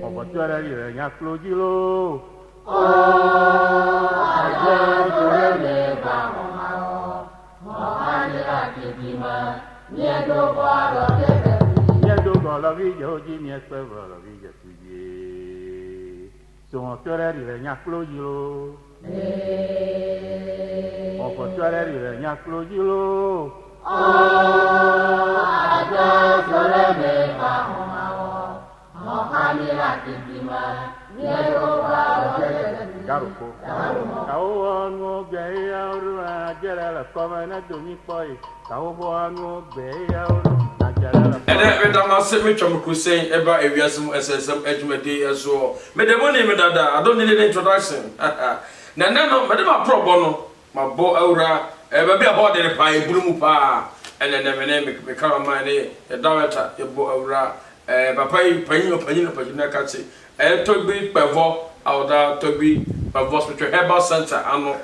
Obotuara ire nya klojilo. Aje tole ba mama. Mohani akidima. Niedo baro tebe. Niedo golo vijo ji mi espero lo vijo tuye. So obotuara ire nya klojilo. Obotuara ire nya klojilo. Aje tole ba mama. Mohani akidima. Niedo baro tebe. Garuko. Kawo ngo be ya ru ajere la koma na doni poi. Kawo ngo be ya ru ajere la. Ede me da ma se me twam kusen eba ewiasem SSM adwumade eso. Me de money me dada. I don't need an introduction. Na no me de ma probo no. Ma bo awura ba bi abo de pa eburu mu pa. Ene me ka ma ne e director e bo awura papa yi panyin na kache. To be pevo awda to be pevo hospital herbal center ano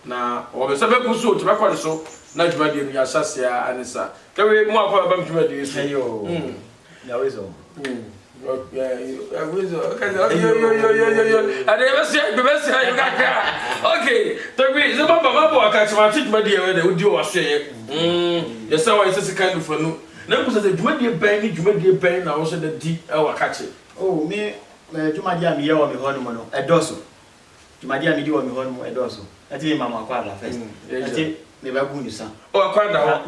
na o be se be kuso to be kwa so na dwumade nu ya sase ya anisa kewe mu akwa ba dwumade so ayo ya wezo yeah wezo yo ade be se you got okay to be so baba bo aka chima dwumade we de odi o so ye yes say why say kind of no na kusa se dwumade ben na wo so da di e wa kache oh me Jumadia mi yawo mi hono mo no edoso Jumadia mi di wo mi hono mo edoso ati mama kwa la first ati me ba gu ni san o akwanda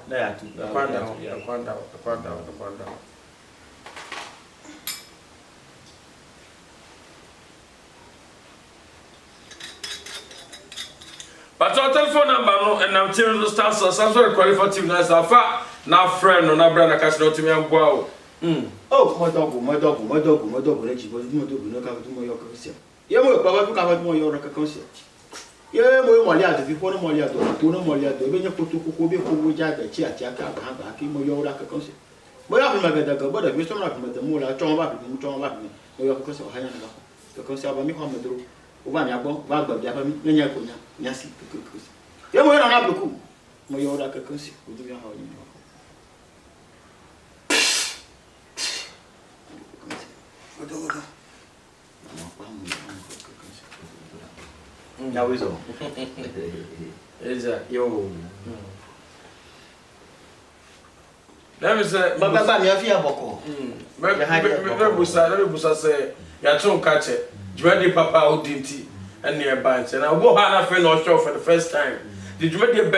na ya tu akwanda but our telephone number no and I'm telling the stars so qualified team na safa na friend no na brother ka se no timi amboa o oh modogo le chibo modogo no ka tu mo yo ka sia ye mo pa ba tu ka ba mo yo ka ka sia ye mo li ado fi ko no mo li ado to no mo li ado be nya ko be ko wo ja da chi ati aka ba ki mo yo ra ka ka sia mo ya fi ma ga da ga bo da bi so na fi ma da mo la chon ba bi mo yo ka sia ha nya na ka sia ba mi ko mo dro o ba mi agbo ba gba bi apa mi nya ko nya si ka sia ye mo na na bloku mo yo ra ka ka sia o du ya ha ni ya wezo eza yo let me say baba mi afia boko me busa say ya tun kache jwadi papa odinti and near bank and I go ha na fe no show for the first time the jwadi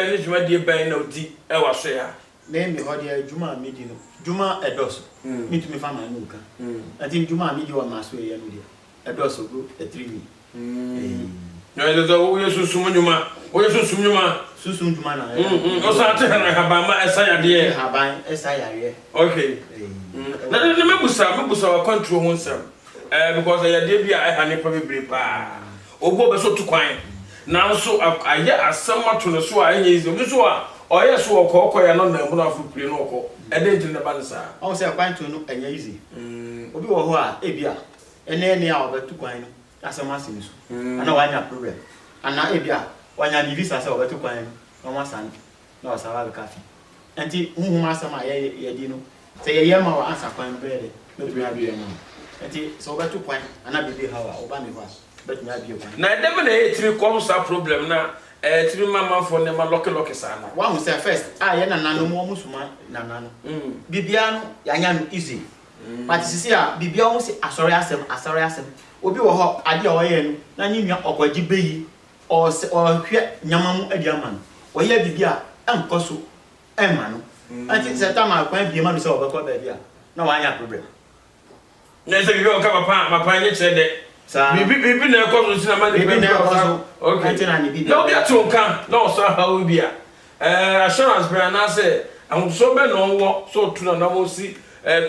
ben na odi e wa so ya na mi ho dia juma mi di no juma edoso mi tu mi fa ma no ka ati juma mi di wa ma so ye no dia edoso go e 3 mi no ezo wo yesu sumunyuma susun juma na o sa te na habama esaya de haban esaya ye okay na me busa wa control ho nsem because ya de bia e ha ne pa bebre pa obo be so tu kwan na so aye asem ato no so a enye izo bi so a oye so okọ ya no na mu na fu pire no okọ e de ntin na ba nsa o se kwan to no enye izi obi wo ho a ebia ene a obetu kwan no asem asim so ana wanya problem ana ebia wanya ni visa se obetu kwan no ma san na o sawa be kafi enti huhuma asem a ye di no se ye ma wa asa kwan brede me tu ya bi no enti so obetu kwan ana bebe hawa oba me ho bet me abi kwan na dem na e tiri come sa problem na tiri mama for ne ma lock sana wa hu say first ye na nanu mo musuma na nanu bibia no ya nya no easy but sisi a bibia wo se asori asem obi wo ho ade o ye no na nyi nwa okwaji beyi o hwe nyamamu adi ama no o ye bibia enkoso ema no anti se ta ma kwan bi ma no se obekọ ba bia na wa anya problem na se bibia o ka papa nye che de bibi na ekoso si na ma de bibi na ekoso okay anti na ni bibi no bia to nka na o sa ha obi a assurance brand na se ahunso be no wo so tu na mo si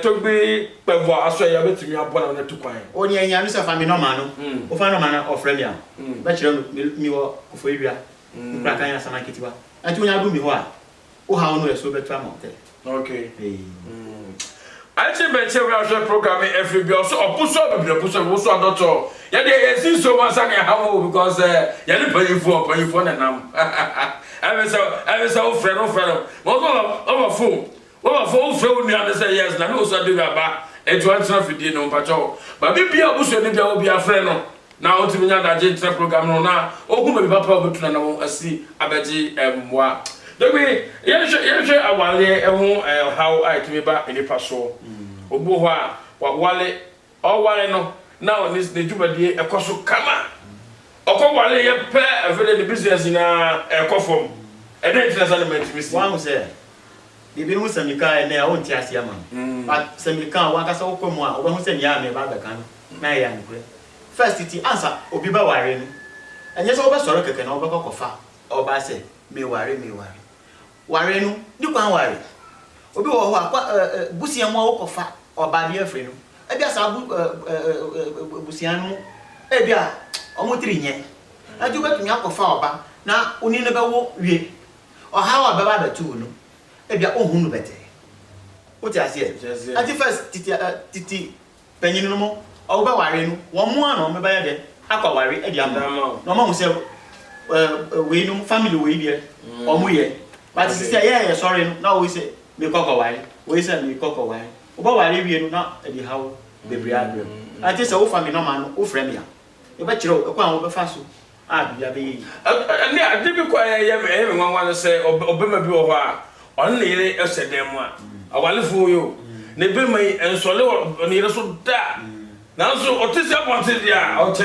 to be pevo aso ya betimi abona na tukwan oni anya no se fa mi no ma no o fa no ma na ofre mi a ba kire mi wo ofo ewia nkra kan ya sama kitiwa anti onya du mi ho a o ha ono eso betu ama hotel okay I think we have program every day. So, opuso wo doctor. Ya dey see so much and how because ya dey pay for na nam. I say friend. What phone? What phone friend ni and say yes na no so dey ba. etu antina fidie no mpacho ba bibia obuso ne bia obi afre no na otimi nya da je program no na ogu ma bi papa obetuna na won asi abeji emwa debi yehwe awale ehu how I timi ba enipa so obu ho a wale owale no now this the jubadie ekoso kama okowale ye pe every the business na ekofom ede international management wan say bibi mu samika na o nti ase ama but samika wan ka sa okomu a obahu se nya me ba beka no na ya nkure first ti answer obi ba ware no enye so oba soro keke na oba kokofa oba se me ware ware no di kwan ware obi wo ho akwa busia mu okofa oba bi afre no e bia sa busia no e bia omo tri nye aju betumi akofa oba na oni ne bewo wie o hawa baba betu no e bia ohun no bete o ti ase ati first titi penyin no mo o ba ware no wo mu ana o me ba ye de akwa ware e dia mo no mo hu se we no family we bia o mu ye but sister yeah sorry no na we say me kokko ware we say me kokko ware o ba ware wie no na e di hawo bebre adre ati se wo family no ma no o frame ya e ba kire o kwa wo be fa so bia be ne ade bi kwa ye me nwanwa no se obema bi wo ho a on ne yire esedem a awalefo yo ne be mai ensole ne yire so da na so otisi aponte dia o che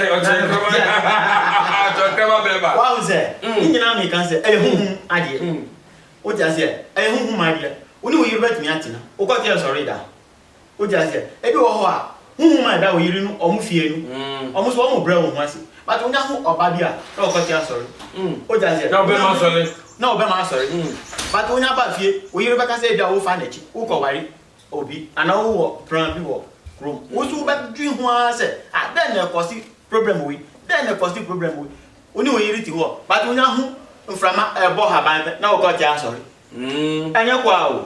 kama beba wa uze nyina me kan se ehunhun ade o ja se ehunhun ma de oni wo yire betumi atina o ko tie sorry da o ja se e bi wo ho a hunhun ma da wo yire no omu fie no omu so omu bre wo ho ase but onya ho oba bia na o ko tie sorry o ja se na obe ma sorry but onya ba fie wo yire beka se bia wo fa na chi wo ko ware obi ana wo plan bi wo krom wo so ba dwi ho ase then na cause problem we oni wo yire ti ho but onya ho mframa ebo haban na o ko tie sorry anya kwa o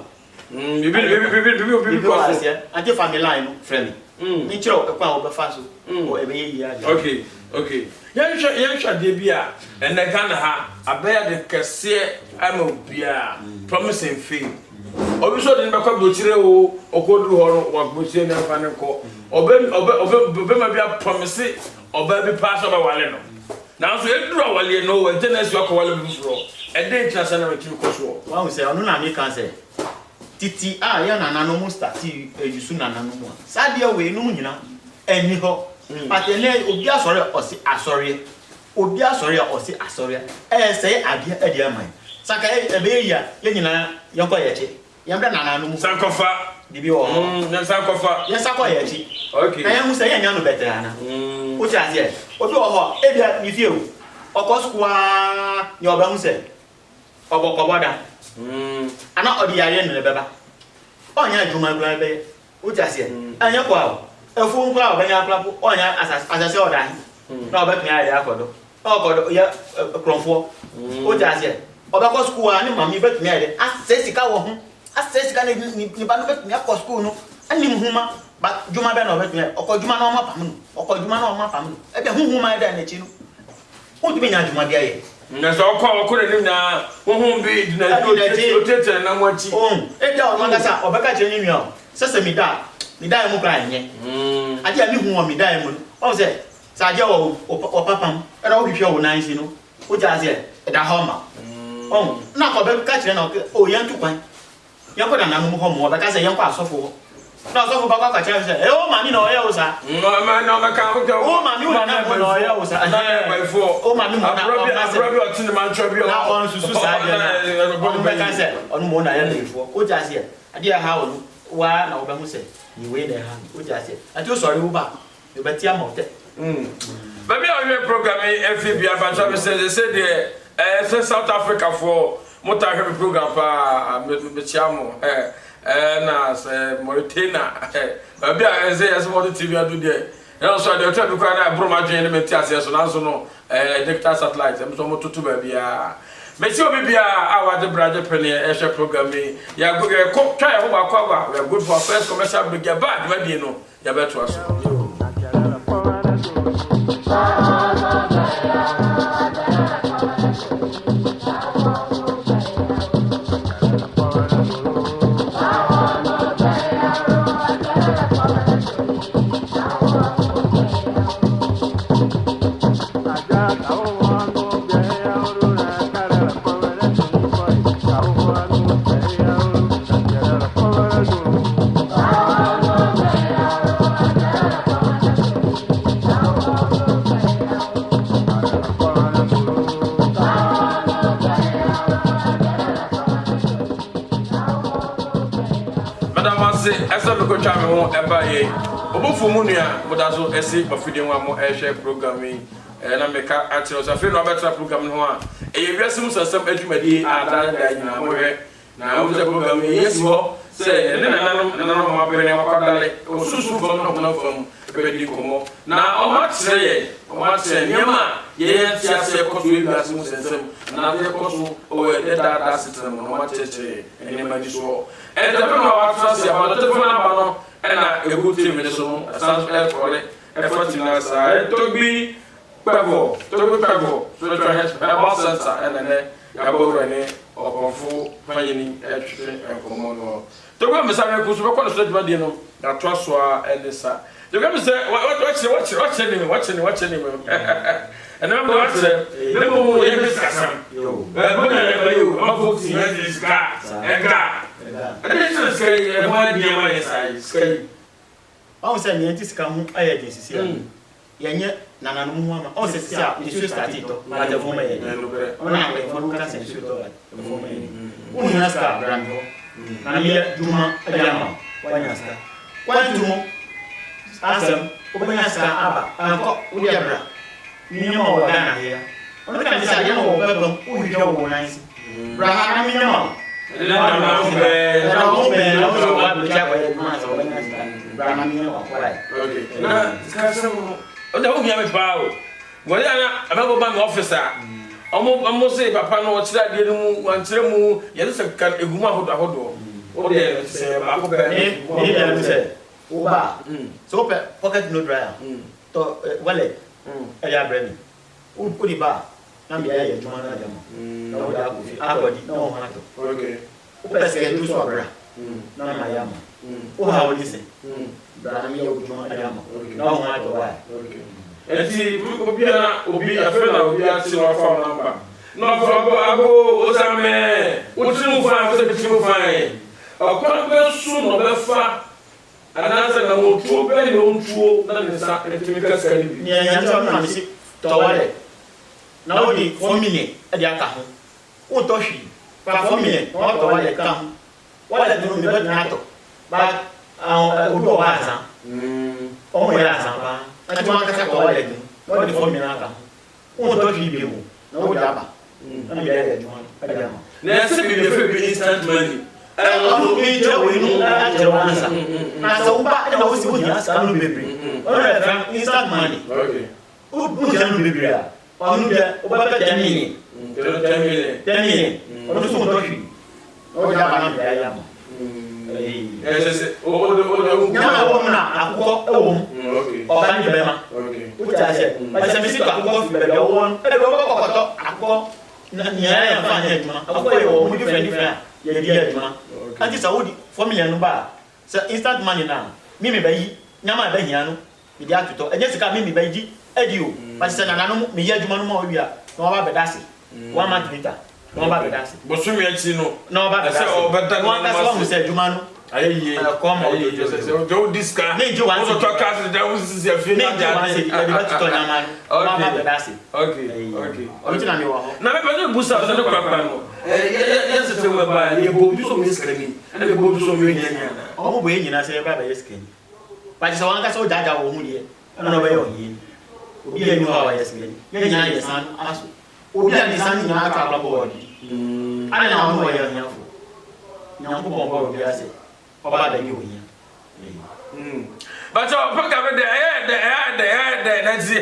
bibi ko ase ante family line no friend ni chiro kwa o be fa so o ebe yi ya okay yensha de bia ene kan ha abaya de kese ama bia promising fee obi so de be kwa blochire o okoduru ho no wa blochire na fa ne ko obe ma bia promise oba bi pass oba wale no na so eduru wale no we genesis akwa wale bi fro ede international meeting ko so wa we say onu na me kan say titi ya na nanu mu start yusu na nanu mu sa dia we nu nyina eni ho but ene obi asori asori say ade ade aman saka ebe ya ye nyina yonko ye chi yamda na nanu mu sankofa bibi wo sankofa ye sako ye chi okay na ye mu say ye nya no better ana o ti ase obi wo ho e bia ni fie o okosukwa ni oba mu say obokoboda ana odi yare no beba onya adwuma gura be o ti ase anya kwa efu nkura obanya aklapo onya asase odan na obetun ya ya kodo ya kronfo o ti ase obako school ani mami betun ya de asesika wo hu asesika ni ba no betun ya ko school no ani muhuma ba dwuma be na obetun ya okojuma na o mapam no e be huhuma da na chi no o ti benya dwuma dia ye na so okọ ni na wohun bi na tete na mwachi e bia o mangasa obeka chenye nwi o sese mi da mu kra nye ade a mi hu o mi da mu o se sa je o papam e na o hwehwe o nan si no o ja se e da homa na ko be ka chere na o yan tu kwan yan ko da na mu ho mo obeka se yan ko asofo na asofo ba ka chere se e o ma ni na o ye o sa no ma ka o ma ni na na o ye o sa o ma ni mo na Robbie otini man chobi o na on susu sa dia na o be ka se onu mo na ya lefo o ja se ade a ha o wa na obahu se ni we na ha o ja se ati o sorry wo ba e be ti amote baby our program FB Abacha say the South Africa for motor program pa me chiamo na Mauritania baby say as what TV do there na so dey try because na bro ma dwen me ti ase so na so no digital satellite me so mo tutu baby Messi obi bia awade braje pene ehwe program ya go try ho ba kwa we are good for first commercial break ya bad ma die no ya beto aso ko twa me ho eba ye obofu mu nua bodaso esi ofide ho amo ehwe program yi na meka atiro so afre no betra program no a wiase mu sasam adwumadi ada da nyina mo hwe na wo program yi yes ho se ne na ma bene wakadale osusu fam no na fam pedi komo na o ma tre nyama ye tiase koso wiase mu sasam na ye koso o da sitem no ma cheche ene ma di so e da pe no wa trase ba do te na ba no e na eguti me so no sans e kore e fatina sa e togbi pavo so try has about sense and then ya bo rene okonfo fanyini e twetwe enkomo no to go me sa me kuso be kono so djuma die no na to so a elisa to go me say watch me and I'm going to say me mo ye be sakam yo bo na you ma fo ti ya dis ka and this is my dear my sky I say me anti scam aye dis yenye nana no mu ama o se se a isu start to na je fo me ona we fo ka se isu to fo me unu na ska brando na mi juma ajama wanya ska kwantumo asem obanya ska aba anko udi abra ni nyama wa gana ya ona ka se ajama wo bebam o hwe wo nansi bra ha mi nyama na so wa bi ja ba ma so obanya ska bra na mi nyama kwa okay na ska se oda wo bia me pa o wo ya na abego ba me officer omo say papa no chira de mu anchire mu ye se kan eguma ahodo o de se ba ko be ni de se o ba so pe pocket no dryer to wallet e ya bremi o di ba na me ya juma na jama na o da ko fi akodi na o ha to okay o pe se du so bra na ma ya ma o ha o di se bra na me ya juma na jama na o ha to wa okay enti obi afena obi ati no fa number no fa ago osame utimu fa ko se utimu fa akwa be su no be fa ananza na motuo be ni ontuo na ne sa etimika ska ni ni anya to na mi si to wale na o di 4 million e di aka ho o to hwi pa 4 million o to wale ka ho wale duru mi be na to ba obi o wa san o mo ya san ba ati ma ka ko wale dun o di 4 million aka ho o to hwi bi mu na o da ba na mi ya juma ada ma na se bi be be instant money o mi je we nu na je wa san na so ba na o si o nya ska no bebre o na tra instant money okay o ja no bebre a o nu je o ba ka 10 million 10 million o no so to hwi o da ba na mi ya ma nyama wo mu na akukọ ewo mu ọba ni bẹma o ti a ṣe ọsẹ mi si to akukọ fi bẹbẹ ọwọ ẹbẹ ọkọ kọkọtọ akukọ nyaya yẹn fa yẹn adwuma akukọ yẹ wọ mu different yẹ di adwuma anti sa wo di 4 million no ba sẹ instant money na mi bẹ yi nyama bẹ hia no mi di atutọ ẹnyẹ sika mi bẹ yi ẹdi o pàṣẹ sẹ nana no mi yẹ adwuma no ma o wi a na wọn bá bẹ da se 1 month later na wọn bá bẹ da se bosu mi achi no na wọn bá bẹ da se wọn kasa wọn sẹ adwuma no ayi kọma o do diska ne je wan so to cast da wo sisi afie ne je wan se e ba tito nyama no ma ba da se okay o ti na mi wo ho na me pese busa so ne papa no yes se we ba ye bo bi so mi skani e bo bi so mi nyanya o mo bo ye nyina se ba ba ye skani ba ti se wan ka so jaja wo hu die na no ba ye o yin obi ye ni ho wa ye skani ye nyina ye san aso obi a ni san nyina aka ba bo di ana na wo ye nyafo nyampo bo bo bi ase oba da ni o yin but paka be the na zi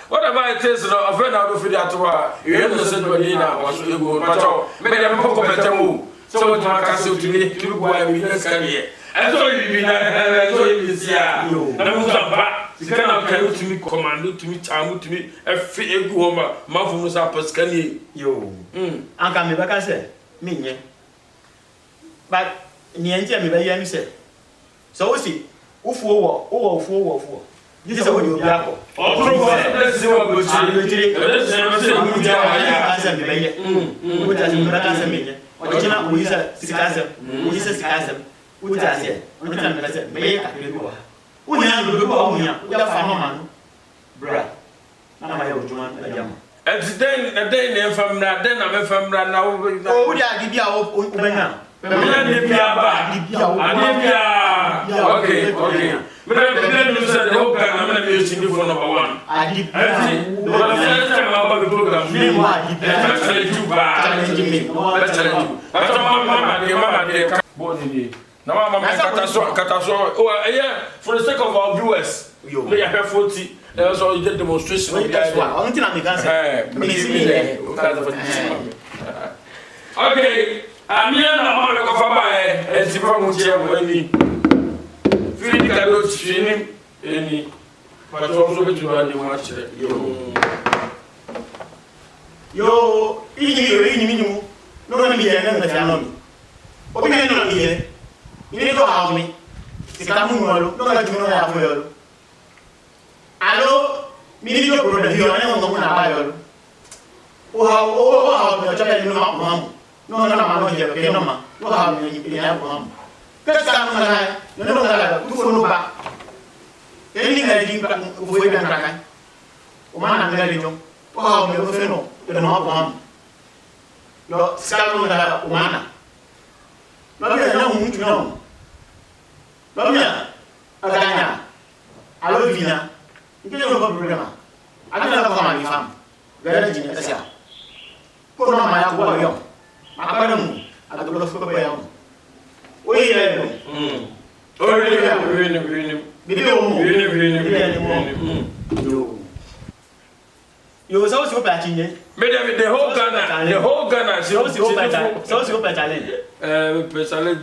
what about it is no ofe na do fidi atwa you know say do ni na waso ego but me dem poko betemu so what ma ka se utumi tu boy mi na skanie so you na so you sia na mu zamba sika na ka utumi commando utumi chamu utumi efi egu ho ma fu mu sa paskanie yo anka me baka se me nye but ni enje me ba ye mi se so o si ufuo wo this is what you be akọ let's see what goes on let's see mu ja ya asa me ba ye o ja se me ba asa me ye o jina o yisa sikasem o ja se o jina me ba se me ye ka be ko o nya no be ko o nya o ja fa no ma no bra na ma ye o juma na jama and then ne famra then na me famra na o di agi bia o benya Okay. But I said the whole time I'm going to be using you for number one. I did. The first time about the program, now I'm catastrophe. Oh, yeah, for the sake of our viewers, they have 40. So you did demonstration. Okay, I'm here now. I'm going to buy and see from which any feeling that was feeling any, but also to run the watch. Yo, you no one be an enemy. What can you hear? You need to have me. It's a moon, no one to have you. Allo, me need your brother here, I don't know when I buy you. Oh, how the child you know. No, I'm here, okay, no, ma. No, how you have one. That's time, no, who know back. Anything I think of way than Kraken. Woman, I'm telling you. Oh, you know, you don't have one. Your scalp na umana. Babia na muntu na. Babia aganya. Alo vina. Nke no problema. Agana na kama ifam. Gara jini asia. Ko na ma ya kwa yo. Akara mu. Adolo fo ba yo. Oyi ya yo. Oyi ya yo. Bibi o. Yo so so pa chinye. The whole Ghana, so challenge.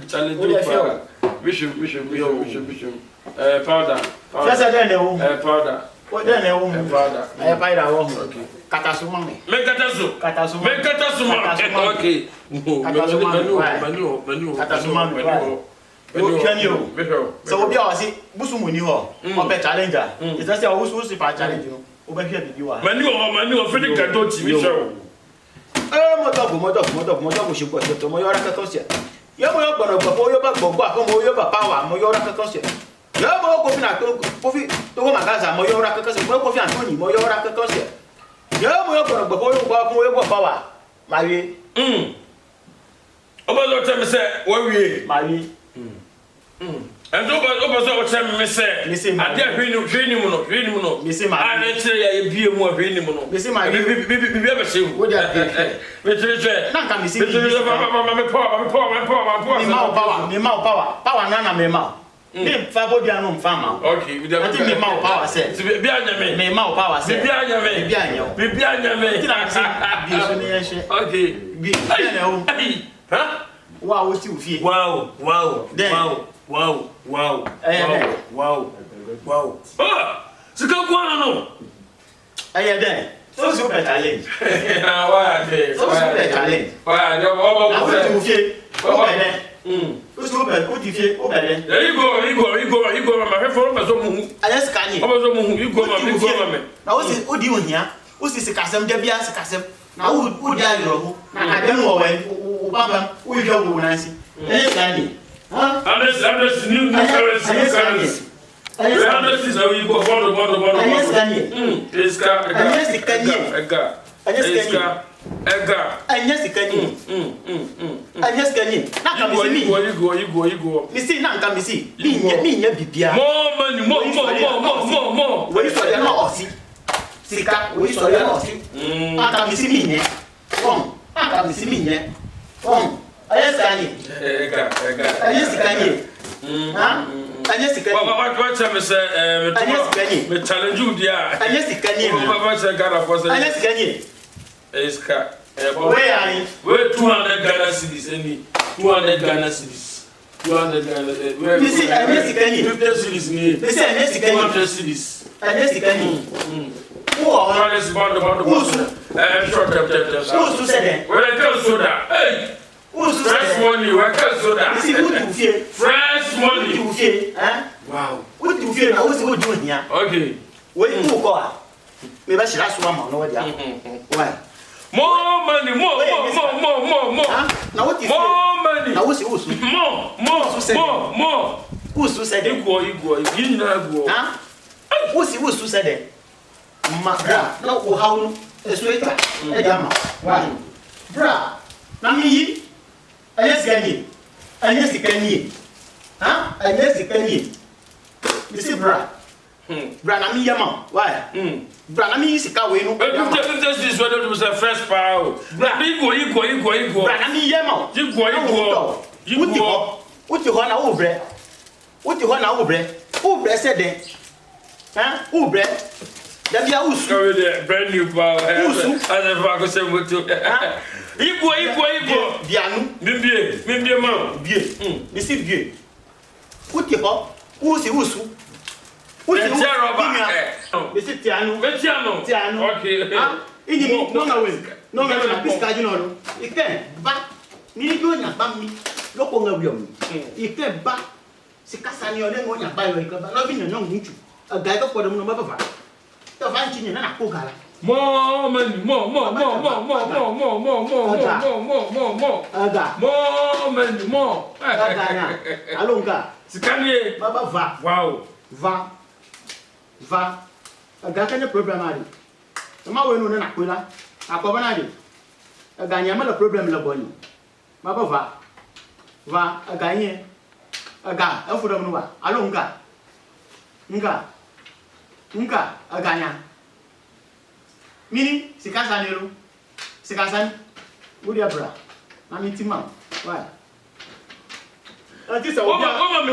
Challenge. Bishop. Powder. Just then the powder. What then the powder. I buy that one. Okay. Katasuma. Make katasuma. Okay. Manu. So we are see Busumu ni ho. Ope challenger. It's just a Busu pa challenge you. Obehwe bibiwa. Manu fini kato ti mi show. Moto shiko to mo yora kakosia. Yo mo yo gboro gbo yo ba gbogbo akomo yo ba power mo yora kakosia. Yo mo ko fina to kofi to ko magaza mo yora kakosia. Mo ko fi Anthony mo yora kakosia. Yo mo yo gboro gbo yo ba mo yo power. Mawi. Oba lo tell me say we wie. Mawi. And oba so tell me say ade hwini mu no. Me say Mawi. Na kire ya ebie mu hwini mu no. Me say Mawi. Bibi aba shehu. Wo dia pe. Me tire Na kan me say. Me power. Me power. Power na me ma. Me fa bo dia no mfa ma. Okay, we dey. I think me ma power say. Bi anyame. Me ma power say. Bi anyame. Kina say bi so ne yehwe. Okay. Bi na o. Huh? Wow, what you feel? Wow. Ah! Sika kwa no. Aye den. So super challenge. Why dey? So super challenge. Why dey? Oba you feel? O bele. O super, o ti feel, o bele. There you go. My friend for so mu. Ayes kanye. Oba so mu. You go me. Na o si o di ohia. O si sikasem da bia sikasem. Na o di ayro ho. Na adem wo we. O baba, o hwe wo nansi. Ayes kanye. I'm new currency. This is how you go bond. Ayes kanye. Anyes kanye. Na ka mi si. You go. Mi si na nka mi si. Mi nya bibia. More money, more. We so ya na osi. Sika, we so ya na osi. Aka mi si mi nye. Aka mi si mi nye. Ayes kanye. Ayes kanye. Anyes kanye. What time is me challenge you there. Anyes kanye. What say Ghana for say? Anyes kanye. Eska. Where are you? Where 200 Ghana cedis any 200 Ghana cedis. 200 Ghana. You see Anyes kanye. 50 cedis ni. You see Anyes kanye. 200 cedis. Anyes kanye. Who are short who said when I tell soda, hey, who's fresh money, when I tell soda. You see what you feel? Fresh money. You feel? Huh? Wow. What do you feel? Now what's what doing here? Okay. What you go? Maybe she last one no idea. Why? More money, more. Huh? Now what you feel? More money. Now what's More. Who's who said You go. You know. Huh? Who's who said it? Bra, no, how a sweater, a jama. Why? Bra, Nami, Ayes Gani, Anya sikani. Ha? Anya sikani. Misi bra. Bra na mi yama. Why? Bra na mi sika we no. This one to say fresh power. Bra iko. Bra na mi yama. Iko. Uti ho na wo bre. Uti ho na wo bre. Wo bre se den. Ha? Wo bre. Da bia usu. Carry the brand new power. Usu. As if I go say moto. Iko. Bianu. Mbie ma. Bie. Misi bie. Uti ho. Usu. Misi tianu. Okay. Ah, ini no na piska jino no. Ike ba. Ni do nya ba mi. Loko nga wiom. Ike ba. Sikasa ni ole ngo nya ba yo ike ba. No bi nyo ngunchu. Aga ga podo no ba ba. To fa nchi na ko gala. Mo. Aga nya. Alonga. Sikanie. Baba va. Wow. Va. Aga ka ne problem ali. Ma we no na kwela. Akoba na di. Aga nya ma la problem la boni. Baba va. Aga nye. Aga afudo no wa. Alonga. Nga. Aga nya. Mini sikasa nero. Sikasa. Budia bra. Na mi tima. Why? Ati sa obi. Wo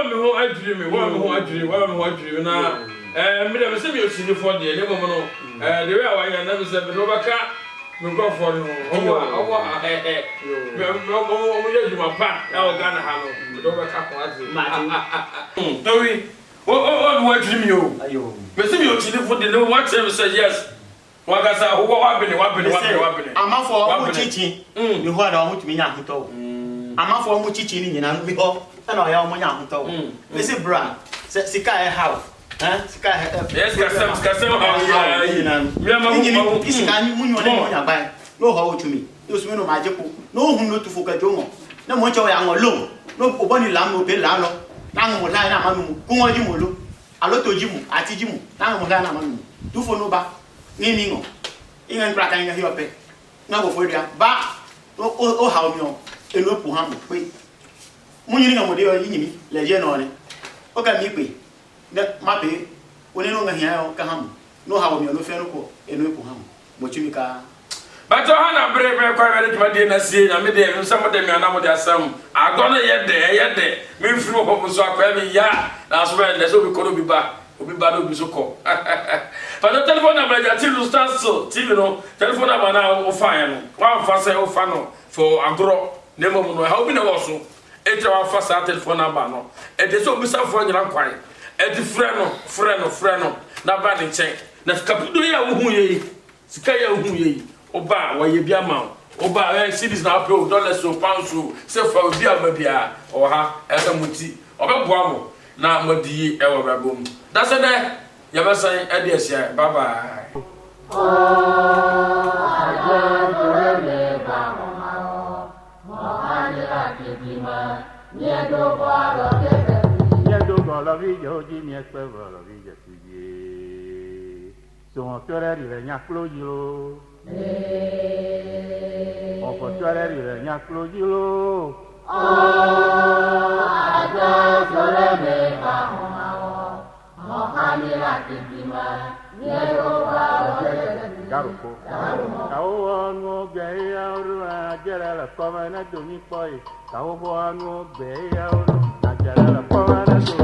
me ho adwiri na me dem se me osini for de le momo no de we awan ya na me se me do baka me go for no owo me ye juma pa ya o Ghana ha no me do baka ko azi Towi wo adwiri mi o Ayo. me se me osini for de le what say me say yes wagasa wo bene amafo mu chichi ni ho da mu tumi nya hoto amafo mu chichi ni nyina mi ho na ya mu nya hoto me se bra sika e how sika yes kasem ni sika ni mu nyone mo nya ban no ho otumi no so no majepo no hu no tufu ka jongo na mo cho ya ngolo no oboni lam no be la lo na mo la na ma mu ku ngo ji mo lo alo to ji mu ati ji mu na mo la na ma mu tufo no ba ni ngo inga nkraka inga hiope na go fodia ba o ha omi o enu epu ha mo pe munyiri nga mo de yinyimi le je no ni o ka mi pe na ma pe oni no nga hia o ka ha mo no ha omi o no fe no ko enu epu ha mo chimi ka but o hana brebe kwa mere tuma de na sie na me de nsa mo de mi ana mo de asam agono ye de me firi wo mo so akwa mi ya na so be de so bi ko no bi ba obi ba do bi so ko but the telephone number ya till stand still TV no telephone number na o fa ya no wa fa say o fa no for agro na mo no ha obi na wo so e tra wa fa sa telephone number no e de so obi sa fo nyira kwan e di frɛ no na ba ne nkyɛn na kapudo ya wo hu ye sika ya wo hu ye oba wa ye bia ma oba cities na pay dollars so pounds so se fa obi ama bia o ha e ka muti obeboa mo na modi e wo brabom da se de ya ba san e de asia bye bye la vie oji mi espero la vie tuye son tore ri le nya klojilo o po tore ri le nya klojilo aja tore me ka ho mo kamila kidima ye o ba garuko kawo no ge ya ru ajere la koma na do mi poi kawo no be ya ru ajere la koma na do